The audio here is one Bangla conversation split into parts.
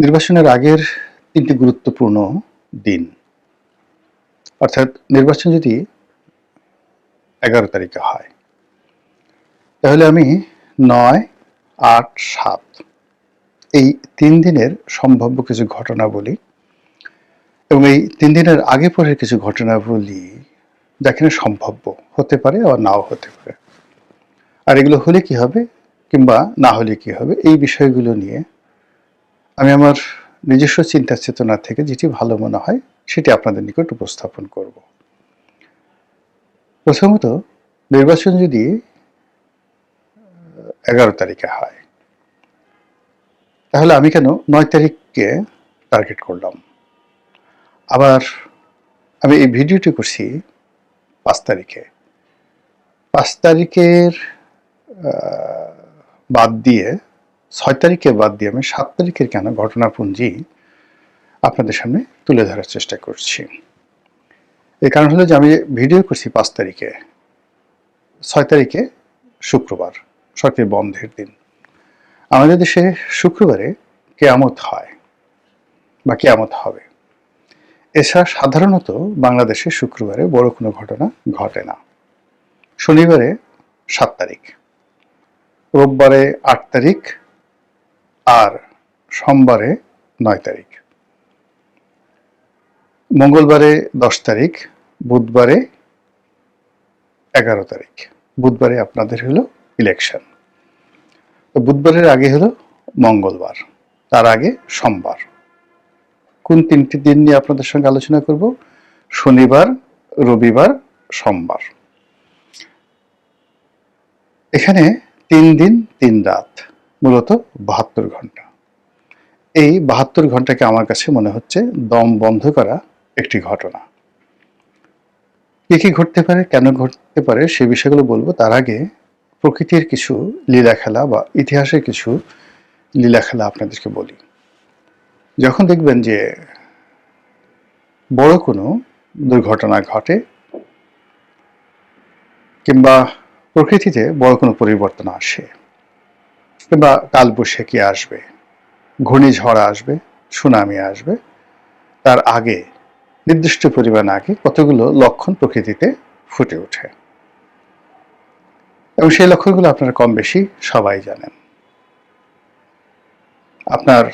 নির্বাচনের আগের ৩টি গুরুত্বপূর্ণ দিন, অর্থাৎ নির্বাচন যদি ১১ তারিখে হয়, তাহলে আমি ৯, ৮, ৭ এই ৩ দিনের সম্ভাব্য কিছু ঘটনা বলি এবং এই ৩ দিনের আগে পরের কিছু ঘটনা বলি যা কিনা সম্ভাব্য হতে পারে আবার নাও হতে পারে। আর এগুলো হলে কি হবে কিংবা না হলে কি হবে, এই বিষয়গুলো নিয়ে আমি আমার নিজস্ব চিন্তা চেতনা থেকে যেটি ভালো মনে হয় সেটি আপনাদের নিকট উপস্থাপন করব। প্রথমত, নির্বাচন যদি ১১ তারিখে হয়, তাহলে আমি কেন ৯ তারিখকে টার্গেট করলাম? আবার আমি এই ভিডিওটি করছি ৫ তারিখে। ৫ তারিখের বাদ দিয়ে ৬ তারিখে বাদ দিয়ে আমি ৭ তারিখের কেন ঘটনাপুঞ্জি আপনাদের সামনে তুলে ধরার চেষ্টা করছি। এই কারণ হলো যে আমি ভিডিও করছি ৫ তারিখে, ৬ তারিখে শুক্রবার, সরকারি বন্ধের দিন। আমাদের দেশে শুক্রবারে কেয়ামত হয় বা কেয়ামত হবে। এছাড়া সাধারণত বাংলাদেশে শুক্রবারে বড় কোনো ঘটনা ঘটে না। শনিবারে ৭ তারিখ, রোববারে ৮ তারিখ আর সোমবারে ৯ তারিখ, মঙ্গলবারে ১০ তারিখ, বুধবারে ১১ তারিখ। বুধবারে আপনাদের হলো ইলেকশন। তো বুধবারের আগে হলো মঙ্গলবার, তার আগে সোমবার। কোন ৩টি দিন নিয়ে আপনাদের সঙ্গে আলোচনা করব? শনিবার, রবিবার, সোমবার। এখানে ৩ দিন ৩ রাত, মূলত ৭২ ঘন্টা। এই ৭২ ঘন্টাকে আমার কাছে মনে হচ্ছে দম বন্ধ করা একটি ঘটনা। কি কি ঘটতে পারে, কেন ঘটতে পারে সে বিষয়গুলো বলবো। তার আগে প্রকৃতির কিছু লীলা খেলা বা ইতিহাসের কিছু লীলা খেলা আপনাদেরকে বলি। যখন দেখবেন যে বড় কোনো দুর্ঘটনা ঘটে কিংবা প্রকৃতিতে বড় কোনো পরিবর্তন আসে কিংবা কালবৈশাখী আসবে, ঘূর্ণিঝড় আসবে, সুনামি আসবে, তার আগে নির্দিষ্ট পরিমাণ আগে কতগুলো লক্ষণ প্রকৃতিতে ফুটে ওঠে এবং সেই লক্ষণগুলো আপনারা কম বেশি সবাই জানেন। আপনার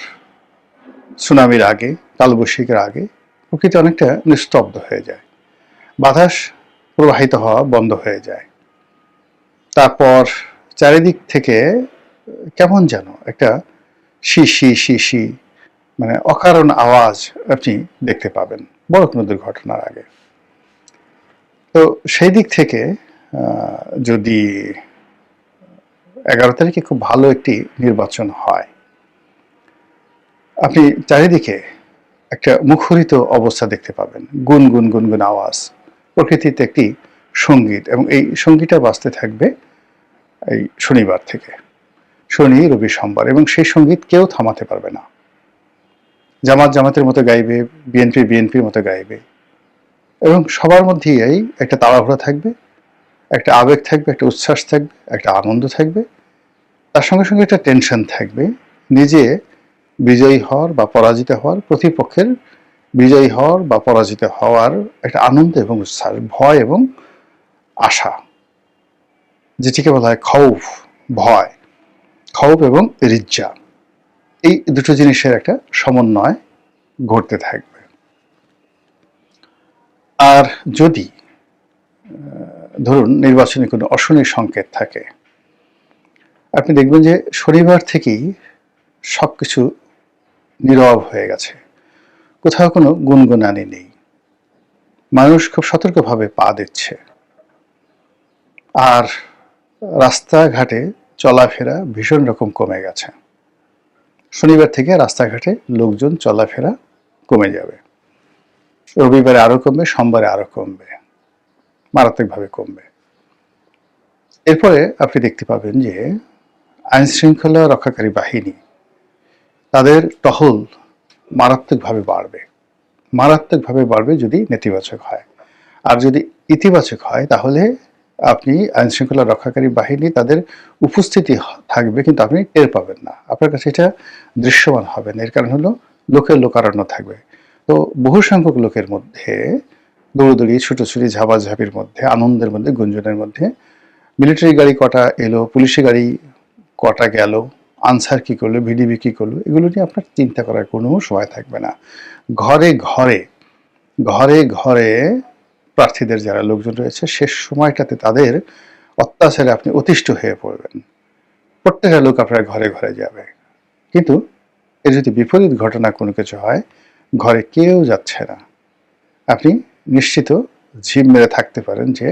সুনামির আগে, কালবৈশাখীর আগে প্রকৃতি অনেকটা নিস্তব্ধ হয়ে যায়, বাতাস প্রবাহিত হওয়া বন্ধ হয়ে যায়। তারপর চারিদিক থেকে কেমন যেন একটা শিশি শিশি, মানে অকারণ আওয়াজ আপনি দেখতে পাবেন বড় কোনো দুর্ঘটনার আগে। তো সেই দিক থেকে যদি ১১ তারিখে খুব ভালো একটি নির্বাচন হয়, আপনি চারিদিকে একটা মুখরিত অবস্থা দেখতে পাবেন, গুনগুন গুনগুন আওয়াজ, প্রকৃতিতে একটি সঙ্গীত, এবং এই সঙ্গীতটা বাজতে থাকবে এই শনিবার থেকে, শনি, রবি, সোমবার, এবং সেই সঙ্গীত কেউ থামাতে পারবে না। জামাত জামাতের মতো গাইবে, বিএনপি বিএনপির মতো গাইবে, এবং সবার মধ্যেই এই একটা তাড়াহুড়া থাকবে, একটা আবেগ থাকবে, একটা উচ্ছ্বাস থাকবে, একটা আনন্দ থাকবে, তার সঙ্গে সঙ্গে একটা টেনশন থাকবে, নিজে বিজয়ী হওয়ার বা পরাজিত হওয়ার, প্রতিপক্ষের বিজয়ী হওয়ার বা পরাজিত হওয়ার একটা আনন্দ এবং উচ্ছ্বাস, ভয় এবং আশা, যেটিকে বলা হয় খৌফ, ভয়, খৌফ এবং রিজ্জা। এই দুটো জিনিসের একটা সমন্বয় ঘটতে থাকবে। আর যদি ধরুন নির্বাচনে কোনো অশনি সংকেত থাকে, আপনি দেখবেন যে শনিবার থেকেই সবকিছু নীরব হয়ে গেছে, কোথাও কোনো গুনগুনানি নেই, মানুষ খুব সতর্কভাবে পা দিচ্ছে, আর রাস্তাঘাটে চলাফেরা ভীষণ রকম কমে গেছে। শনিবার থেকে রাস্তাঘাটে লোকজন চলাফেরা কমে যাবে, রবিবারে আরো কমবে, সোমবারে আরো কমবে, মারাত্মকভাবে কমবে। এরপরে আপনি দেখতে পাবেন যে আইন শৃঙ্খলা রক্ষাকারী বাহিনী, তাদের টহল মারাত্মকভাবে বাড়বে, মারাত্মকভাবে বাড়বে যদি নেতিবাচক হয়। আর যদি ইতিবাচক হয়, তাহলে আপনি আইন শৃঙ্খলা রক্ষাকারী বাহিনী তাদের উপস্থিতি থাকবে, কিন্তু আপনি টের পাবেন না, আপনার কাছে এটা দৃশ্যমান হবে না। এর কারণ হলো লোকের লোকারণ্য থাকবে। তো বহু সংখ্যক লোকের মধ্যে দৌড়দৌড়ি, ছুটোছুটি, ঝাপাঝাপির মধ্যে, আনন্দের মধ্যে, গুঞ্জনের মধ্যে মিলিটারি গাড়ি কটা এলো, পুলিশি গাড়ি কটা গেল, আনসার কি করলো, ভিডিবি কি করলো, এগুলো নিয়ে আপনার চিন্তা করার কোনো সময় থাকবে না। ঘরে ঘরে ঘরে ঘরে প্রার্থীদের যারা লোকজন রয়েছে, শেষ সময়টাতে তাদের অত্যাচারে আপনি অতিষ্ঠ হয়ে পড়বেন। প্রত্যেকটা লোক আপনার ঘরে ঘরে যাবে, কিন্তু এর যদি বিপরীত ঘটনা কোনো কিছু হয়, ঘরে কেউ যাচ্ছে না, আপনি নিশ্চিত ঝিম মেরে থাকতে পারেন যে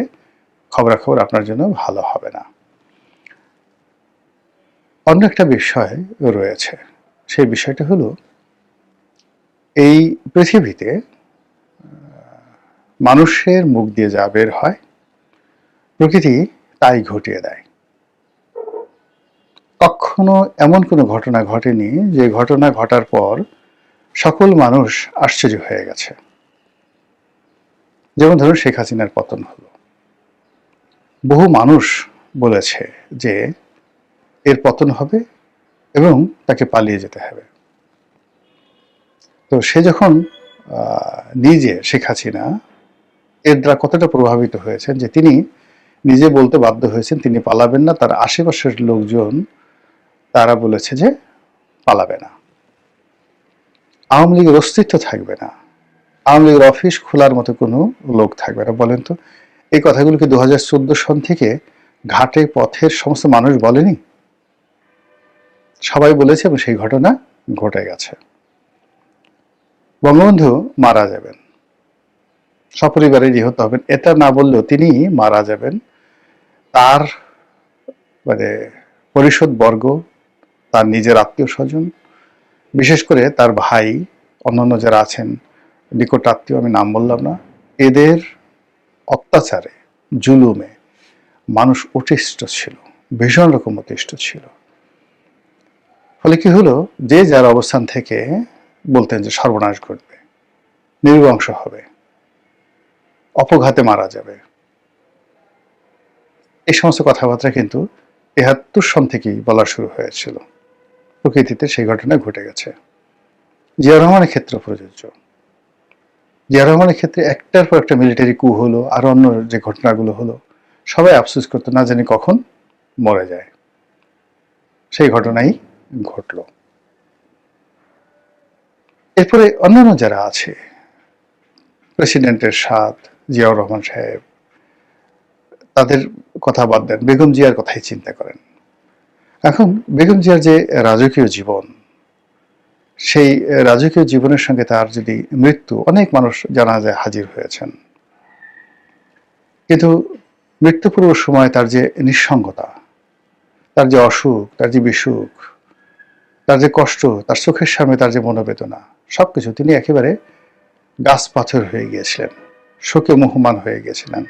খবরাখবর আপনার জন্য ভালো হবে না। অন্য একটা বিষয় রয়েছে, সেই বিষয়টা হলো এই পৃথিবীতে মানুষের মুখ দিয়ে যা বের হয় প্রকৃতি তাই ঘটিয়ে দেয়। কখনো এমন কোনো ঘটনা ঘটেনি যে ঘটনা ঘটার পর সকল মানুষ আশ্চর্য হয়ে গেছে। যেমন ধরুন শেখ হাসিনার পতন হলো, বহু মানুষ বলেছে যে এর পতন হবে এবং তাকে পালিয়ে যেতে হবে। তো সে যখন নিজে, শেখ হাসিনা, এর দ্বারা কতটা প্রভাবিত হয়েছেন যে তিনি নিজে বলতে বাধ্য হয়েছেন তিনি পালাবেন না, তার আশেপাশের লোকজন তারা বলেছে যে পালাবে না, আওয়ামী লীগের অস্তিত্ব থাকবে না, আওয়ামী লীগের অফিস খোলার মতো কোনো লোক থাকবে না। বলেন তো, এই কথাগুলো কি 2014 সন থেকে ঘাটে পথের সমস্ত মানুষ বলেনি? সবাই বলেছে এবং সেই ঘটনা ঘটে গেছে। বঙ্গবন্ধু মারা যাবেন, সপরিবারে নিহত হবেন, এটা না বললেও তিনি মারা যাবেন। তার মানে পরিষদ বর্গ, তার নিজের আত্মীয় স্বজন, বিশেষ করে তার ভাই, অন্যান্য যারা আছেন নিকট আত্মীয়, আমি নাম বললাম না, এদের অত্যাচারে, জুলুমে মানুষ অতিষ্ঠ ছিল, ভীষণ রকম অতিষ্ঠ ছিল। ফলে কি হলো, যে যার অবস্থান থেকে বলতেন যে সর্বনাশ ঘটবে, নির্বংশ হবে, অপঘাতে মারা যাবে। এই সমস্ত কথাবার্তা কিন্তু ৭৩ সন থেকেই বলা শুরু হয়েছিল। প্রকৃতিতে সেই ঘটনা ঘটে গেছে। জিয়া রহমানের ক্ষেত্রে প্রযোজ্য। জিয়া রহমানের ক্ষেত্রে একটার পর একটা মিলিটারি কু হলো, আর অন্য যে ঘটনাগুলো হলো, সবাই আফসোস করতো না জানি কখন মরে যায়। সেই ঘটনাই ঘটল। এরপরে অন্যান্য যারা আছে, প্রেসিডেন্টের সাথ, জিয়াউর রহমান সাহেব, তাদের কথা বাদ দেন, বেগম জিয়ার কথাই চিন্তা করেন। এখন বেগম জিয়ার যে রাজকীয় জীবন, সেই রাজকীয় জীবনের সঙ্গে তার যদি মৃত্যু, অনেক মানুষ জানাজায় হাজির হয়েছেন, কিন্তু মৃত্যু পূর্ব সময় তার যে নিঃসঙ্গতা, তার যে অসুখ, তার যে বিসুখ, তার যে কষ্ট, তার চোখের সামনে তার যে মনোবেদনা, সবকিছু, তিনি একেবারে গাছ পাথর হয়ে গিয়েছিলেন, শোকে মুহ্যমান হয়ে গিয়েছিলেন।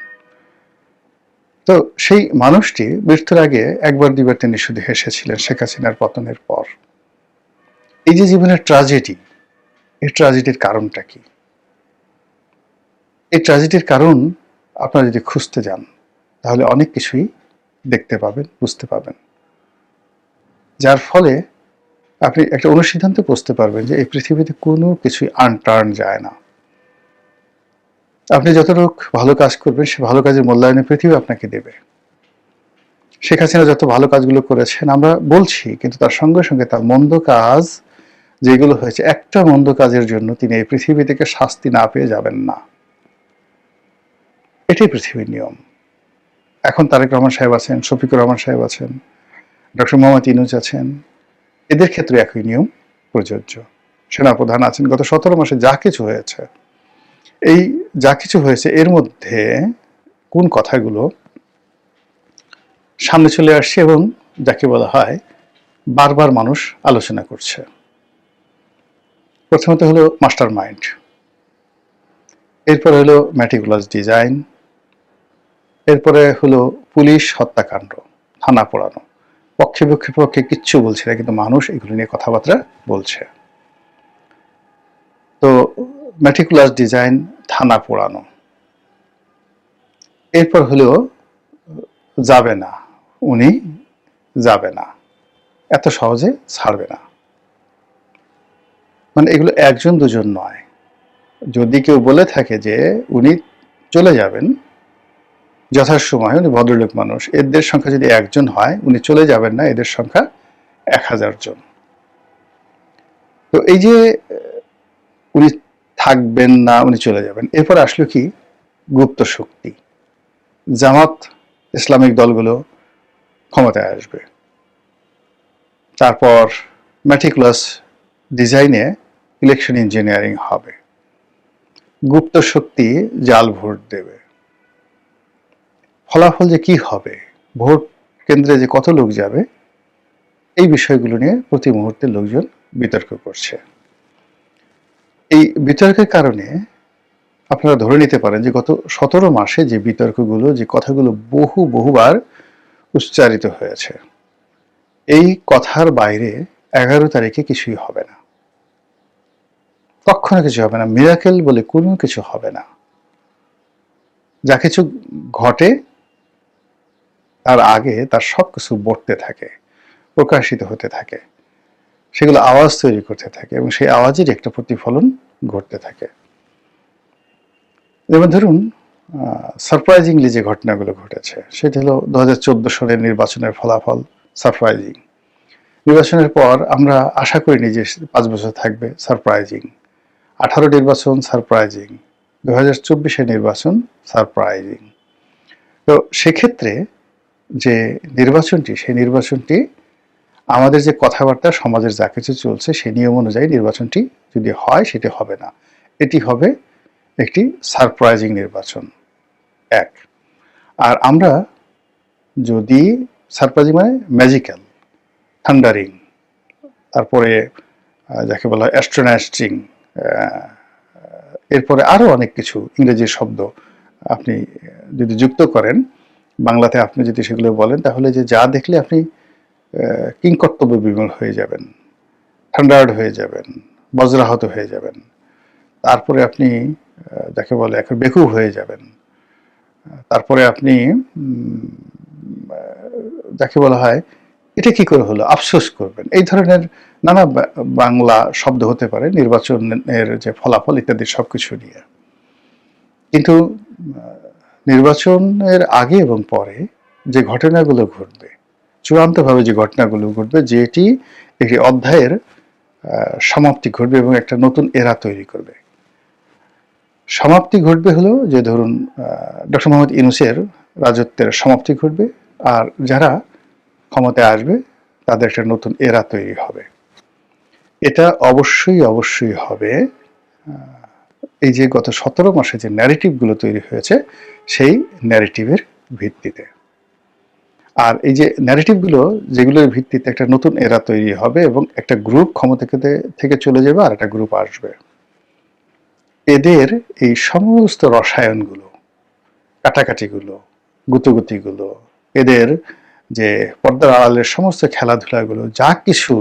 তো সেই মানুষটি মৃত্যুর আগে একবার দুইবার তিনি শুধু হেসেছিলেন শেখ হাসিনার পতনের পর। এই যে জীবনের ট্র্যাজেডি, এই ট্র্যাজেডির কারণটা কি? এই ট্র্যাজেডির কারণ আপনারা যদি খুঁজতে যান, তাহলে অনেক কিছুই দেখতে পাবেন, বুঝতে পাবেন, যার ফলে আপনি একটা অনুসিদ্ধান্তে পৌঁছতে পারবেন যে এই পৃথিবীতে কোনো কিছুই আনটার্ন যায় না। আপনি যতটুকু ভালো কাজ করবেন, সে ভালো কাজের মূল্যায়নে পৃথিবী আপনাকে দেবে। শেখ হাসিনা যত ভালো কাজগুলো করেছেন আমরা বলছি, কিন্তু তার সঙ্গে সঙ্গে তার মন্দ কাজ যেগুলো হয়েছে, একটা মন্দ কাজের জন্য তিনি এই পৃথিবী থেকে শাস্তি না পেয়ে যাবেন না। এটাই পৃথিবীর নিয়ম। এখন তারেক রহমান সাহেব আছেন, শফিকুর রহমান সাহেব আছেন, ডক্টর মোহাম্মদ ইউনূস আছেন, এদের ক্ষেত্রে একই নিয়ম প্রযোজ্য। সেনাপ্রধান আছেন, গত 17 মাসে যা কিছু হয়েছে, এই যা কিছু হয়েছে এর মধ্যে কোন কথাগুলো সামনে চলে আসছে এবং যাকে বলা হয় বারবার মানুষ আলোচনা করছে? প্রথমত হলো মাস্টার মাইন্ড, এরপরে হলো ম্যাটিকুলাস ডিজাইন, এরপরে হলো পুলিশ হত্যাকাণ্ড, থানা পোড়ানো। পক্ষে পক্ষে কিচ্ছু বলছে না, কিন্তু মানুষ এগুলো নিয়ে কথাবার্তা বলছে। তো ম্যাটিকুলাস ডিজাইন, থানা পোড়ানো, এরপর হলো যাবে না, উনি যাবে না, এত সহজে ছাড়বে না। মানে এগুলো একজন দুজন নয়। যদি কেউ বলে থাকে যে উনি চলে যাবেন যথাসময়ে, উনি ভদ্রলোক মানুষ, এদের সংখ্যা যদি একজন হয়, উনি চলে যাবেন না, এদের সংখ্যা 1000 জন। তো এই যে উনি থাকবেন না, উনি চলে যাবেন, এরপর আসলো কি? গুপ্ত শক্তি, জামাত ইসলামিক দলগুলো ক্ষমতায় আসবে। তারপর ম্যাটিকুলাস ডিজাইনে ইলেকশন ইঞ্জিনিয়ারিং হবে, গুপ্ত শক্তি জাল ভোট দেবে। ফলাফল যে কি হবে, ভোট কেন্দ্রে যে কত লোক যাবে, এই বিষয়গুলো নিয়ে প্রতি মুহূর্তে লোকজন বিতর্ক করছে। এই বিতর্কের কারণে আপনারা ধরে নিতে পারেন যে গত 17 মাসে যে বিতর্কগুলো, যে কথাগুলো বহুবার উচ্চারিত হয়েছে, এই কথার বাইরে 11 তারিখে কিছুই হবে না, কখনো কিছু হবে না। মিরাকেল বলে কোনো কিছু হবে না। যা কিছু ঘটে তার আগে তার সবকিছু বর্তে থাকে, প্রকাশিত হতে থাকে, সেগুলো আওয়াজ তৈরি করতে থাকে এবং সেই আওয়াজের একটা প্রতিফলন ঘটতে থাকে। যেমন ধরুন, সারপ্রাইজিংলি যে ঘটনাগুলো ঘটেছে সেটা হলো 2014 সালের নির্বাচনের ফলাফল সারপ্রাইজিং। নির্বাচনের পর আমরা আশা করিনি যে 5 বছর থাকবে, সারপ্রাইজিং। 18 নির্বাচন সারপ্রাইজিং, 2024 নির্বাচন সারপ্রাইজিং। তো সেক্ষেত্রে যে নির্বাচনটি, সেই নির্বাচনটি আমাদের যে কথাবার্তা, সমাজের যা কিছু চলছে সেই নিয়ম অনুযায়ী নির্বাচনটি যদি হয়, সেটি হবে না, এটি হবে একটি সারপ্রাইজিং নির্বাচন। এক। আর আমরা যদি সারপ্রাইজিং মানে ম্যাজিক্যাল, থান্ডারিং, তারপরে যাকে বলা হয় অ্যাস্ট্রোনাস্টিং, এরপরে আরও অনেক কিছু ইংরেজি শব্দ আপনি যদি যুক্ত করেন, বাংলাতে আপনি যদি সেগুলো বলেন, তাহলে যে যা দেখলে আপনি কিংকর্তব্য বিমূঢ় হয়ে যাবেন, থান্ডার্ড হয়ে যাবেন, বজ্রাহত হয়ে যাবেন, তারপরে আপনি যাকে বলে এখন বেকুব হয়ে যাবেন, তারপরে আপনি যাকে বলা হয় এটা কি করে হলো আফসোস করবেন। এই ধরনের নানা বাংলা শব্দ হতে পারে নির্বাচনের যে ফলাফল ইত্যাদি সবকিছু নিয়ে। কিন্তু নির্বাচনের আগে এবং পরে যে ঘটনাগুলো ঘটবে, চূড়ান্তভাবে যে ঘটনাগুলো ঘটবে, যেটি একটি অধ্যায়ের সমাপ্তি ঘটবে এবং একটা নতুন এরা তৈরি করবে। সমাপ্তি ঘটবে হলো যে ধরুন ডক্টর মোহাম্মদ ইউনূসের রাজত্বের সমাপ্তি ঘটবে, আর যারা ক্ষমতায় আসবে তাদের একটা নতুন এরা তৈরি হবে। এটা অবশ্যই হবে এই যে গত 17 মাসে যে ন্যারেটিভগুলো তৈরি হয়েছে সেই ন্যারেটিভের ভিত্তিতে। আর এই যে ন্যারেটিভগুলো, যেগুলোর ভিত্তিতে একটা নতুন এরা তৈরি হবে এবং একটা গ্রুপ ক্ষমতা থেকে চলে যাবে আর একটা গ্রুপ আসবে। এদের এই সমস্ত রসায়নগুলো, কাটাকাটিগুলো, গুতোগুতিগুলো, এদের যে পর্দার আড়ালের সমস্ত খেলাধুলাগুলো, যা কিছু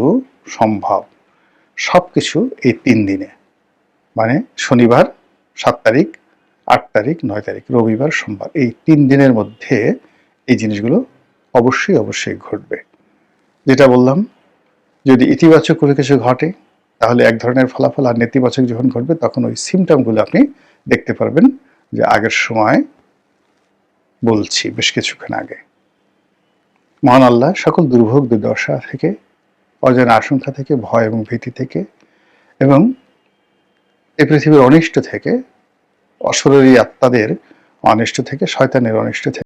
সম্ভব সব কিছু এই 3 দিনে, মানে শনিবার 7 তারিখ, 8 তারিখ, 9 তারিখ, রবিবার, সোমবার, এই 3 দিনের মধ্যে এই জিনিসগুলো অবশ্যই ঘটবে। যেটা বললাম, যদি ইতিবাচক কোনো কিছু ঘটে তাহলে এক ধরনের ফলাফল, আর নেতিবাচক যখন ঘটবে তখন ওই সিমটমগুলো আপনি দেখতে পারবেন যে আগের সময় বলছি বেশ কিছুক্ষণ আগে। মহান আল্লাহ সকল দুর্ভোগ দুর্দশা থেকে, অজানা আশঙ্কা থেকে, ভয় এবং ভীতি থেকে, এবং এই পৃথিবীর অনিষ্ট থেকে, অশরীরী আত্মাদের অনিষ্ট থেকে, শয়তানের অনিষ্ট থেকে